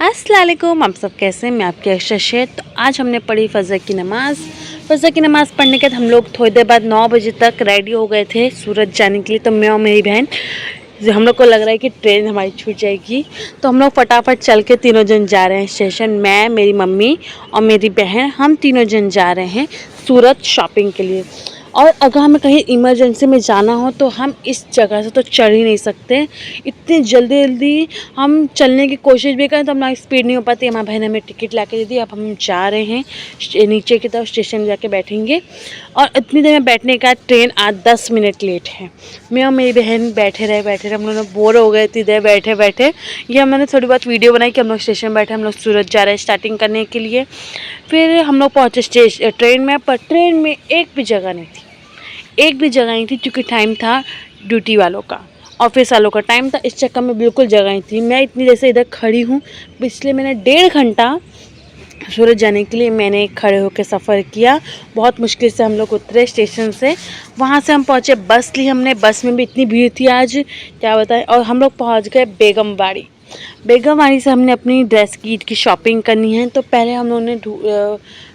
अस्सलाम वालेकुम, आप सब कैसे हैं। मैं आपकी अक्षर शेख। तो आज हमने पढ़ी फ़जर की नमाज़। फ़जर की नमाज़ पढ़ने के बाद हम लोग थोड़ी देर बाद 9 बजे तक रेडी हो गए थे सूरत जाने के लिए। तो मैं और मेरी बहन, हम लोग को लग रहा है कि ट्रेन हमारी छूट जाएगी, तो हम लोग फटाफट चल के तीनों जन जा रहे हैं स्टेशन। मैं, मेरी मम्मी और मेरी बहन, हम तीनों जन जा रहे हैं सूरत शॉपिंग के लिए। और अगर हमें कहीं इमरजेंसी में जाना हो तो हम इस जगह से तो चढ़ ही नहीं सकते। इतनी जल्दी जल्दी हम चलने की कोशिश भी करें तो हमारी स्पीड नहीं हो पाती। हमारी बहन हमें टिकट ला के दे दी। अब हम जा रहे हैं नीचे की तरफ, स्टेशन में जाके बैठेंगे। और इतनी देर में बैठने का ट्रेन आज 10 मिनट लेट है। मैं और मेरी बहन बैठे रहे, हम लोग बोर हो गए इतनी देर बैठे बैठे। ये हमने थोड़ी बहुत वीडियो बनाई कि हम लोग स्टेशन में बैठे, हम लोग सूरत जा रहे हैं स्टार्टिंग करने के लिए। फिर हम लोग पहुँचे ट्रेन में, पर ट्रेन में एक भी जगह नहीं थी, एक भी जगह नहीं थी, क्योंकि टाइम था ड्यूटी वालों का, ऑफिस वालों का टाइम था। इस चक्कर में बिल्कुल जगह नहीं थी। मैं इतनी देर से इधर खड़ी हूँ, इसलिए मैंने 1.5 घंटा सूरत जाने के लिए मैंने खड़े होकर सफ़र किया। बहुत मुश्किल से हम लोग उतरे स्टेशन से। वहाँ से हम पहुँचे, बस ली हमने। बस में भी इतनी भीड़ थी आज, क्या बताएं। और हम लोग पहुँच गए बेगमबाड़ी। बेगमबाड़ी से हमने अपनी ड्रेस की ईद की शॉपिंग करनी है। तो पहले हम लोगों ने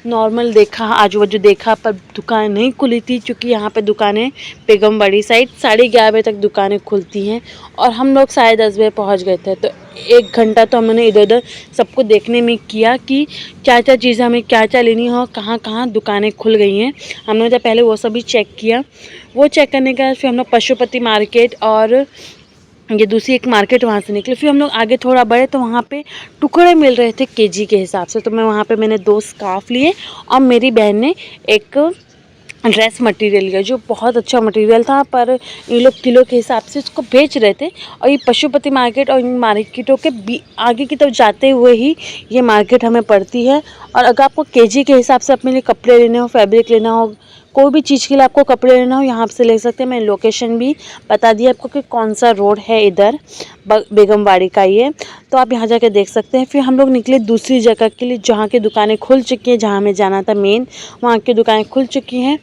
नॉर्मल देखा, आजू बाजू देखा, पर दुकान नहीं खुली थी, क्योंकि यहाँ पे दुकानें बेगमबाड़ी साइड 11:30 बजे तक दुकानें खुलती हैं। और हम लोग 10:30 बजे पहुँच गए थे। तो 1 घंटा तो हमने इधर उधर सबको देखने में किया कि क्या क्या चीज़ें हमें क्या क्या लेनी हो, कहाँ कहाँ दुकानें खुल गई हैं। हमने तो पहले वो सभी चेक किया। वो चेक करने के बाद फिर हम लोग पशुपति मार्केट और ये दूसरी एक मार्केट, वहाँ से निकले। फिर हम लोग आगे थोड़ा बढ़े तो वहाँ पे टुकड़े मिल रहे थे केजी के हिसाब से। तो मैं वहाँ पे मैंने 2 स्कार्फ लिए और मेरी बहन ने एक ड्रेस मटेरियल लिया, जो बहुत अच्छा मटेरियल था, पर ये लोग किलो के हिसाब से इसको बेच रहे थे। और ये पशुपति मार्केट और इन मार्केटों के आगे की तरफ जाते हुए ही ये मार्केट हमें पड़ती है। और अगर आपको केजी के हिसाब से अपने लिए कपड़े लेने हो, फैब्रिक लेना हो, कोई भी चीज़ के लिए आपको कपड़े लेना हो, यहाँ से ले सकते हैं। मैंने लोकेशन भी बता दिया आपको कि कौन सा रोड है इधर बेगमबाड़ी का ये, तो आप यहाँ जाके देख सकते हैं। फिर हम लोग निकले दूसरी जगह के लिए, जहाँ की दुकानें खुल चुकी हैं, जहाँ हमें जाना था मेन, वहाँ की दुकानें खुल चुकी हैं।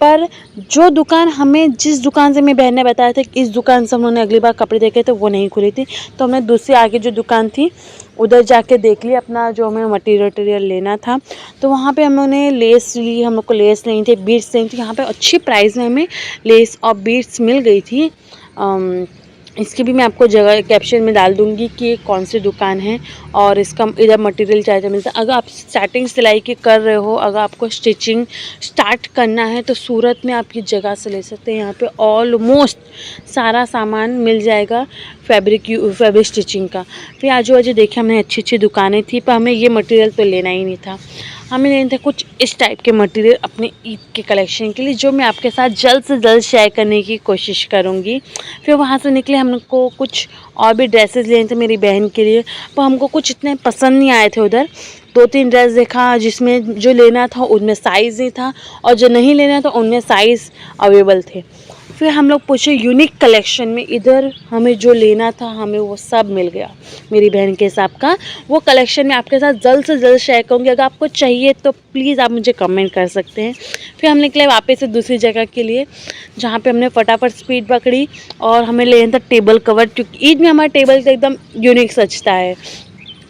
पर जो दुकान हमें, जिस दुकान से मेरी बहन ने बताया था कि इस दुकान से उन्होंने अगली बार कपड़े देखे थे, वो नहीं खुली थी। तो हमने दूसरी आगे जो दुकान थी उधर जाके देख लिया अपना जो हमें मटेरियल लेना था। तो वहाँ पे हमने लेस ली, हम लोग को लेस लेनी थी, बीड्स लेनी थी। यहाँ पे अच्छी प्राइस में हमें लेस और बीड्स मिल गई थी। इसकी भी मैं आपको जगह कैप्शन में डाल दूँगी कि कौन सी दुकान है और इसका इधर मटेरियल क्या मिलता है। अगर आप स्टार्टिंग सिलाई की कर रहे हो, अगर आपको स्टिचिंग स्टार्ट करना है, तो सूरत में आप ये जगह से ले सकते हैं। यहाँ पे ऑलमोस्ट सारा सामान मिल जाएगा फैब्रिक स्टिचिंग का। फिर आजू बाजू देखिए हमने अच्छी अच्छी दुकानें थी, पर हमें ये मटेरियल तो लेना ही नहीं था। हमें लेना था कुछ इस टाइप के मटेरियल अपने ईद के कलेक्शन के लिए, जो मैं आपके साथ जल्द से जल्द शेयर करने की कोशिश करूँगी। फिर वहाँ से निकले, हमको कुछ और भी ड्रेसेस लेने थे मेरी बहन के लिए, पर हमको कुछ इतने पसंद नहीं आए थे उधर। 2-3 ड्रेस देखा, जिसमें जो लेना था उनमें साइज़ नहीं था, और जो नहीं लेना था उनमें साइज़ अवेलेबल थे। फिर हम लोग पूछे यूनिक कलेक्शन में, इधर हमें जो लेना था हमें वो सब मिल गया मेरी बहन के हिसाब का। वो कलेक्शन मैं आपके साथ जल्द से जल्द शेयर करूँगी। अगर आपको चाहिए तो प्लीज़ आप मुझे कमेंट कर सकते हैं। फिर हम निकले वापस से दूसरी जगह के लिए, जहाँ पे हमने फटाफट स्पीड पकड़ी और हमें लेना था टेबल कवर, क्योंकि ईद में हमारा टेबल का एकदम यूनिक सजता है।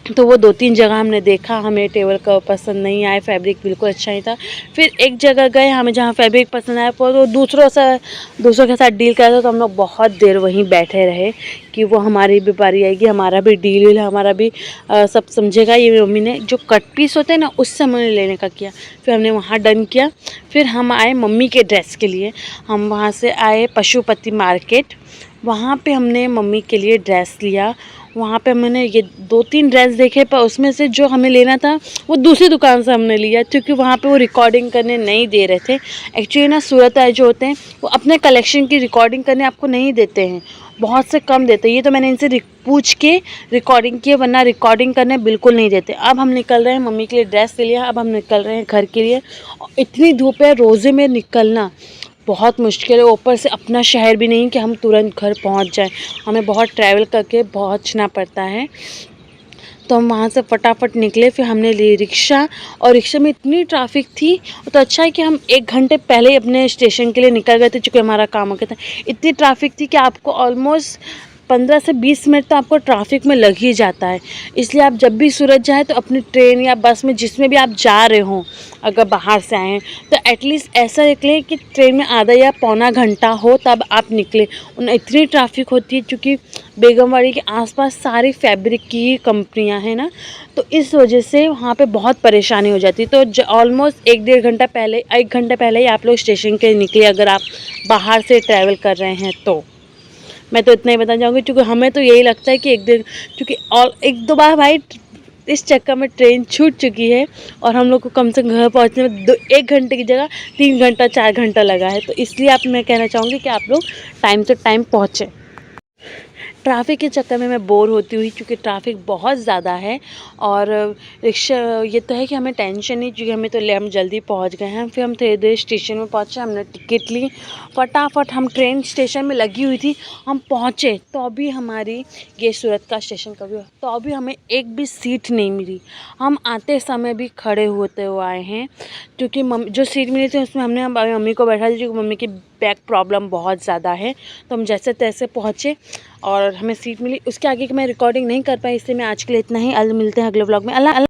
तो वो 2-3 जगह हमने देखा, हमें टेबल कवर पसंद नहीं आए, फैब्रिक बिल्कुल अच्छा नहीं था। फिर एक जगह गए, हमें जहाँ फैब्रिक पसंद आया, पर वो दूसरों के साथ डील कर रहे थे। तो हम लोग बहुत देर वहीं बैठे रहे कि वो हमारी भी बारी आएगी, हमारा भी डील, हमारा भी सब समझेगा। ये मेरी मम्मी ने जो कट पीस होते हैं ना, उससे हमने लेने का किया। फिर हमने वहाँ डन किया। फिर हम आए मम्मी के ड्रेस के लिए। हम वहाँ से आए पशुपति मार्केट, वहाँ पे हमने मम्मी के लिए ड्रेस लिया। वहाँ पे मैंने ये 2-3 ड्रेस देखे, पर उसमें से जो हमें लेना था वो दूसरी दुकान से हमने लिया, क्योंकि वहाँ पे वो रिकॉर्डिंग करने नहीं दे रहे थे। एक्चुअली ना सूरत आए जो होते हैं वो अपने कलेक्शन की रिकॉर्डिंग करने आपको नहीं देते हैं, बहुत से कम देते हैं। ये तो मैंने इनसे पूछ के रिकॉर्डिंग की, वरना रिकॉर्डिंग करने बिल्कुल नहीं देते। अब हम निकल रहे हैं, मम्मी के लिए ड्रेस ले लिया, अब हम निकल रहे हैं घर के लिए। इतनी धूप है, रोज़े में निकलना बहुत मुश्किल है। ऊपर से अपना शहर भी नहीं कि हम तुरंत घर पहुंच जाएं, हमें बहुत ट्रैवल करके पहुंचना पड़ता है। तो हम वहाँ से फटाफट निकले। फिर हमने ली रिक्शा, और रिक्शा में इतनी ट्रैफिक थी। तो अच्छा है कि हम 1 घंटे पहले ही अपने स्टेशन के लिए निकल गए थे, चूँकि हमारा काम हो गया था। इतनी ट्रैफिक थी कि आपको ऑलमोस्ट 15 से 20 मिनट तो आपको ट्रैफिक में लग ही जाता है। इसलिए आप जब भी सूरत जाए तो अपनी ट्रेन या बस में जिसमें भी आप जा रहे हो, अगर बाहर से आए हैं तो एटलीस्ट ऐसा निकलें कि ट्रेन में आधा या पौना घंटा हो तब आप निकलें। उन इतनी ट्रैफिक होती है क्योंकि बेगमवाड़ी के आसपास सारी फैब्रिक की ही कंपनियां हैं ना, तो इस वजह से वहाँ पे बहुत परेशानी हो जाती है। तो ऑलमोस्ट 1 घंटा पहले ही आप लोग स्टेशन के निकले अगर आप बाहर से ट्रैवल कर रहे हैं तो। मैं तो इतना ही बताना चाहूँगी क्योंकि हमें तो यही लगता है कि क्योंकि और 1-2 बार भाई इस चक्कर में ट्रेन छूट चुकी है और हम लोग को कम से कम घर पहुँचने में 1 घंटे की जगह 3 घंटा 4 घंटा लगा है। तो इसलिए मैं कहना चाहूँगी कि आप लोग टाइम से टाइम पहुँचें। ट्रैफ़िक के चक्कर में मैं बोर होती हुई क्योंकि ट्रैफ़िक बहुत ज़्यादा है। और रिक्शा ये तो है कि हमें टेंशन नहीं क्योंकि हम जल्दी पहुंच गए हैं। फिर हम थोड़ी देर स्टेशन में पहुंचे, हमने टिकट ली, फटाफट हम ट्रेन स्टेशन में लगी हुई थी, हम पहुंचे तो अभी हमारी ये सूरत का स्टेशन कभी तो अभी हमें एक भी सीट नहीं मिली। हम आते समय भी खड़े होते हुए आए हैं क्योंकि जो सीट मिली थी उसमें हमने मम्मी को बैठा दी क्योंकि मम्मी की बैक प्रॉब्लम बहुत ज़्यादा है। तो हम जैसे तैसे पहुँचे और हमें सीट मिली। उसके आगे की मैं रिकॉर्डिंग नहीं कर पाई, इसलिए मैं आज के लिए इतना ही। मिलते हैं अगले व्लॉग में। अल्लाह।